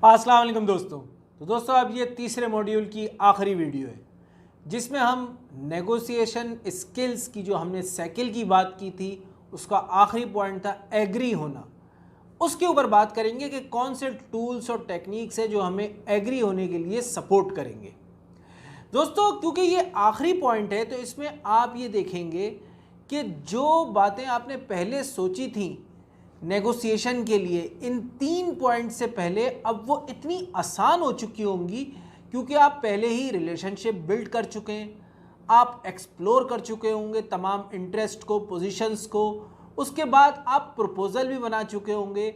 अस्सलाम वालेकुम दोस्तों। तो दोस्तों अब ये तीसरे मॉड्यूल की आखिरी वीडियो है जिसमें हम नेगोशिएशन स्किल्स की जो हमने साइकिल की बात की थी उसका आखिरी पॉइंट था एग्री होना। उसके ऊपर बात करेंगे कि कौन से टूल्स और टेक्निक्स है जो हमें एग्री होने के लिए सपोर्ट करेंगे। दोस्तों क्योंकि ये आखिरी पॉइंट है तो इसमें आप ये देखेंगे कि जो बातें आपने पहले सोची थी नेगोशिएशन के लिए, इन 3 पॉइंट से पहले अब वो इतनी आसान हो चुकी होंगी क्योंकि आप पहले ही रिलेशनशिप बिल्ड कर चुके हैं, आप एक्सप्लोर कर चुके होंगे तमाम इंटरेस्ट को, पोजीशंस को, उसके बाद आप प्रपोजल भी बना चुके होंगे।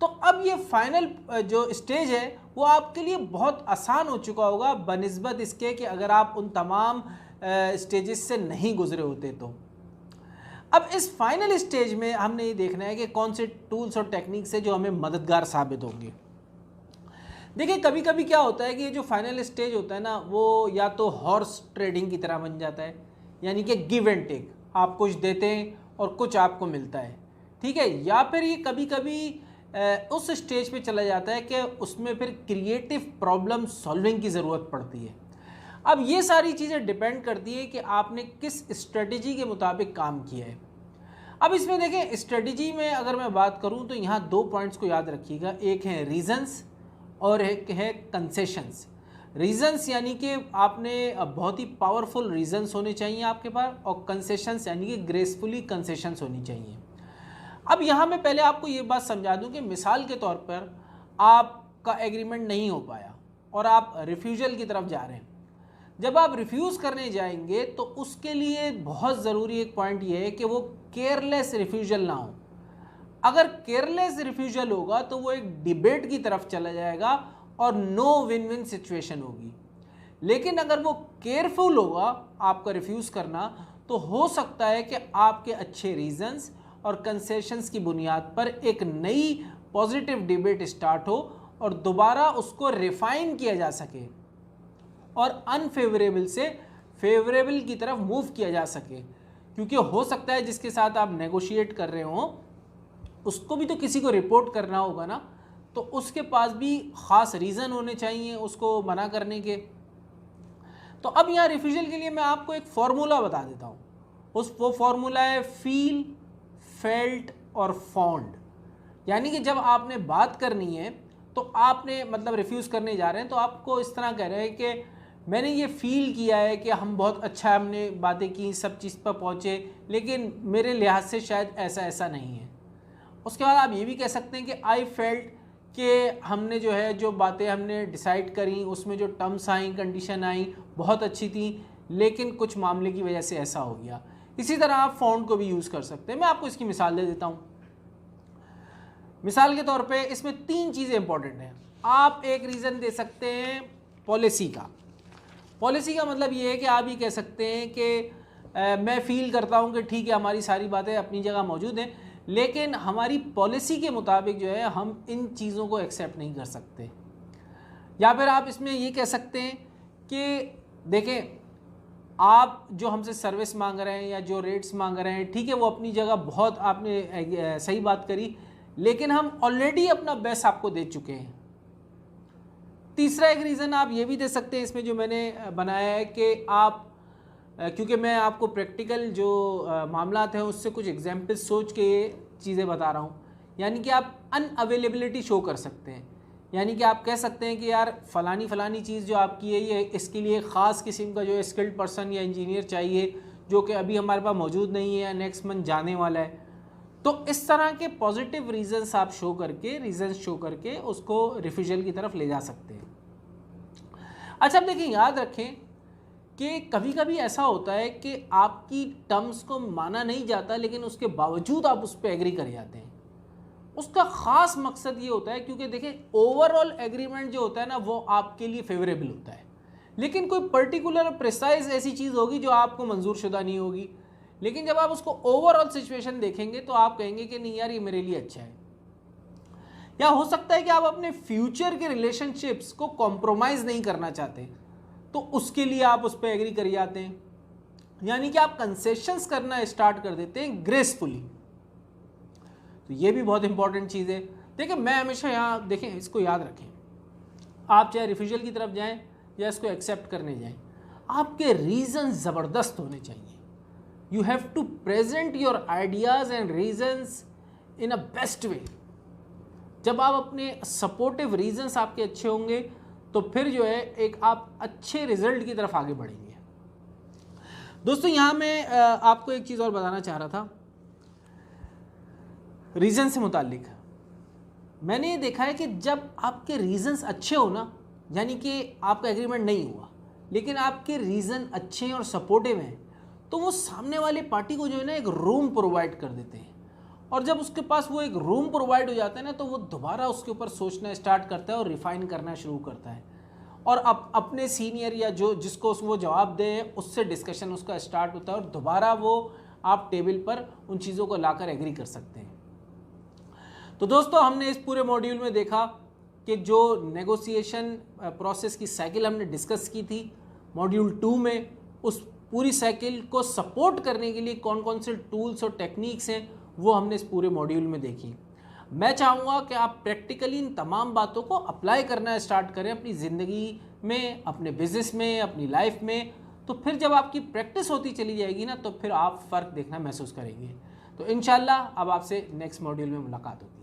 तो अब ये फाइनल जो स्टेज है वो आपके लिए बहुत आसान हो चुका होगा बनिस्बत इसके कि अगर आप उन तमाम स्टेजेस से नहीं गुजरे होते। तो अब इस फाइनल स्टेज में हमने ये देखना है कि कौन से टूल्स और टेक्निक्स है जो हमें मददगार साबित होंगे। देखिए कभी कभी क्या होता है कि ये जो फाइनल स्टेज होता है ना वो या तो हॉर्स ट्रेडिंग की तरह बन जाता है, यानी कि गिव एंड टेक, आप कुछ देते हैं और कुछ आपको मिलता है, ठीक है। या फिर ये कभी कभी उस स्टेज पे चला जाता है कि उसमें फिर क्रिएटिव प्रॉब्लम सॉल्विंग की ज़रूरत पड़ती है। अब ये सारी चीज़ें डिपेंड करती है कि आपने किस स्ट्रेटजी के मुताबिक काम किया है। अब इसमें देखें स्ट्रेटजी में अगर मैं बात करूं तो यहाँ 2 पॉइंट्स को याद रखिएगा, एक है रीजंस और एक है कंसेशंस। रीजंस यानी कि आपने बहुत ही पावरफुल रीजंस होने चाहिए आपके पास, और कंसेशंस यानी कि ग्रेसफुली कंसेशंस होनी चाहिए। अब यहाँ मैं पहले आपको ये बात समझा दूँ कि मिसाल के तौर पर आपका एग्रीमेंट नहीं हो पाया और आप रिफ्यूजल की तरफ जा रहे हैं। जब आप रिफ्यूज़ करने जाएंगे तो उसके लिए बहुत ज़रूरी एक पॉइंट ये है कि वो केयरलेस रिफ्यूजल ना हो। अगर केयरलेस रिफ्यूजल होगा तो वो एक डिबेट की तरफ चला जाएगा और नो विन विन सिचुएशन होगी। लेकिन अगर वो केयरफुल होगा आपका रिफ्यूज़ करना तो हो सकता है कि आपके अच्छे रीजंस और कंसेशंस की बुनियाद पर एक नई पॉजिटिव डिबेट स्टार्ट हो और दोबारा उसको रिफाइन किया जा सके और अनफेवरेबल से फेवरेबल की तरफ मूव किया जा सके। क्योंकि हो सकता है जिसके साथ आप नेगोशिएट कर रहे हो उसको भी तो किसी को रिपोर्ट करना होगा ना, तो उसके पास भी ख़ास रीज़न होने चाहिए उसको मना करने के। तो अब यहाँ रिफ्यूजल के लिए मैं आपको एक फार्मूला बता देता हूँ। वो फार्मूला है फील, फेल्ट और फाउंड। यानी कि जब आपने बात करनी है तो आपने मतलब रिफ्यूज़ करने जा रहे हैं तो आपको इस तरह कह रहे हैं कि मैंने ये फील किया है कि हम बहुत अच्छा हमने बातें की, सब चीज़ पर पहुँचे, लेकिन मेरे लिहाज से शायद ऐसा ऐसा नहीं है। उसके बाद आप ये भी कह सकते हैं कि आई फेल्ट कि हमने जो है जो बातें हमने डिसाइड करी उसमें जो टर्म्स आई, कंडीशन आई बहुत अच्छी थी, लेकिन कुछ मामले की वजह से ऐसा हो गया। इसी तरह आप फाउंड को भी यूज़ कर सकते हैं। मैं आपको इसकी मिसाल दे देता हूँ। मिसाल के तौर पे इसमें 3 चीज़ें इंपॉर्टेंट हैं। आप एक रीज़न दे सकते हैं पॉलिसी का। पॉलिसी का मतलब ये है कि आप ये कह सकते हैं कि मैं फील करता हूँ कि ठीक है हमारी सारी बातें अपनी जगह मौजूद हैं, लेकिन हमारी पॉलिसी के मुताबिक जो है हम इन चीज़ों को एक्सेप्ट नहीं कर सकते। या फिर आप इसमें ये कह सकते हैं कि देखें आप जो हमसे सर्विस मांग रहे हैं या जो रेट्स मांग रहे हैं, ठीक है वो अपनी जगह बहुत आपने सही बात करी, लेकिन हम ऑलरेडी अपना बेस्ट आपको दे चुके हैं। तीसरा एक रीज़न आप ये भी दे सकते हैं इसमें जो मैंने बनाया है कि आप क्योंकि मैं आपको प्रैक्टिकल जो मामला हैं उससे कुछ एग्जाम्पल्स सोच के ये चीज़ें बता रहा हूँ। यानी कि आप अनअवेलेबिलिटी शो कर सकते हैं। यानी कि आप कह सकते हैं कि यार फ़लानी चीज़ जो आपकी है ये इसके लिए ख़ास किस्म का जो है स्किल्ड पर्सन या इंजीनियर चाहिए जो कि अभी हमारे पास मौजूद नहीं है या नेक्स्ट मंथ जाने वाला है। तो इस तरह के पॉजिटिव रीजंस आप शो करके उसको रिफ्यूजल की तरफ ले जा सकते हैं। अच्छा अब देखिए याद रखें कि कभी कभी ऐसा होता है कि आपकी टर्म्स को माना नहीं जाता लेकिन उसके बावजूद आप उस पर एग्री कर जाते हैं। उसका ख़ास मकसद ये होता है क्योंकि देखिए ओवरऑल एग्रीमेंट जो होता है ना वो आपके लिए फेवरेबल होता है, लेकिन कोई पर्टिकुलर प्रिसाइज ऐसी चीज़ होगी जो आपको मंजूर शुदा नहीं होगी। लेकिन जब आप उसको ओवरऑल सिचुएशन देखेंगे तो आप कहेंगे कि नहीं यार ये मेरे लिए अच्छा है। या हो सकता है कि आप अपने फ्यूचर के रिलेशनशिप्स को कॉम्प्रोमाइज़ नहीं करना चाहते, तो उसके लिए आप उस पर एग्री कर जाते हैं। यानी कि आप कंसेशंस करना स्टार्ट कर देते हैं ग्रेसफुली। तो ये भी बहुत इंपॉर्टेंट चीज़ है। देखिए मैं हमेशा यहाँ देखें इसको याद रखें आप चाहे रिफ्यूजल की तरफ जाएं या इसको एक्सेप्ट करने जाएं, आपके रीज़न ज़बरदस्त होने चाहिए। You have to present your ideas and reasons in a best way. जब आप अपने सपोर्टिव रीजंस आपके अच्छे होंगे तो फिर जो है एक आप अच्छे रिजल्ट की तरफ आगे बढ़ेंगे। दोस्तों यहाँ मैं आपको एक चीज़ और बताना चाह रहा था रीज़न से मुतालिक। मैंने ये देखा है कि जब आपके रीज़न्स अच्छे हो ना, यानी कि आपका एग्रीमेंट नहीं हुआ लेकिन आपके रीज़न अच्छे हैं और सपोर्टिव हैं, तो वो सामने वाली पार्टी को जो है ना एक रूम प्रोवाइड कर देते हैं। और जब उसके पास वो एक रूम प्रोवाइड हो जाता है ना, तो वो दोबारा उसके ऊपर सोचना स्टार्ट करता है और रिफ़ाइन करना शुरू करता है और अपने सीनियर या जो जिसको वो जवाब दे उससे डिस्कशन उसका स्टार्ट होता है और दोबारा वो आप टेबल पर उन चीज़ों को लाकर एग्री कर सकते हैं। तो दोस्तों हमने इस पूरे मॉड्यूल में देखा कि जो नेगोशिएशन प्रोसेस की साइकिल हमने डिस्कस की थी मॉड्यूल 2 में, उस पूरी साइकिल को सपोर्ट करने के लिए कौन कौन से टूल्स और टेक्निक्स हैं वो हमने इस पूरे मॉड्यूल में देखी। मैं चाहूँगा कि आप प्रैक्टिकली इन तमाम बातों को अप्लाई करना स्टार्ट करें अपनी ज़िंदगी में, अपने बिजनेस में, अपनी लाइफ में। तो फिर जब आपकी प्रैक्टिस होती चली जाएगी ना, तो फिर आप फ़र्क देखना महसूस करेंगे। तो इंशाल्लाह अब आपसे नेक्स्ट मॉड्यूल में मुलाकात होगी।